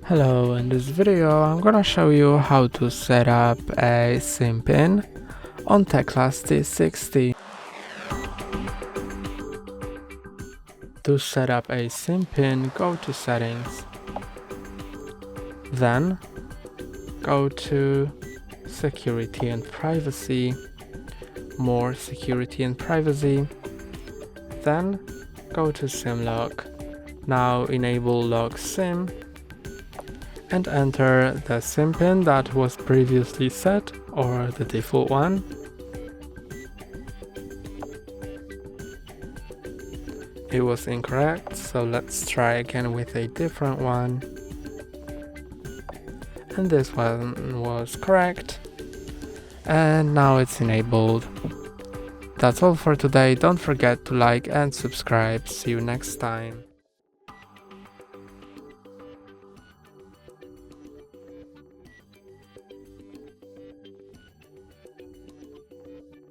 Hello, in this video I'm gonna show you how to set up a SIM pin on TECLAST T60. To set up a SIM pin, go to Settings, then go to Security and Privacy, More Security and Privacy, then go to SIM lock. Now enable lock SIM and enter the SIM pin that was previously set or the default one. It was incorrect, so let's try again with a different one. And this one was correct. And now it's enabled. That's all for today. Don't forget to like and subscribe. See you next time.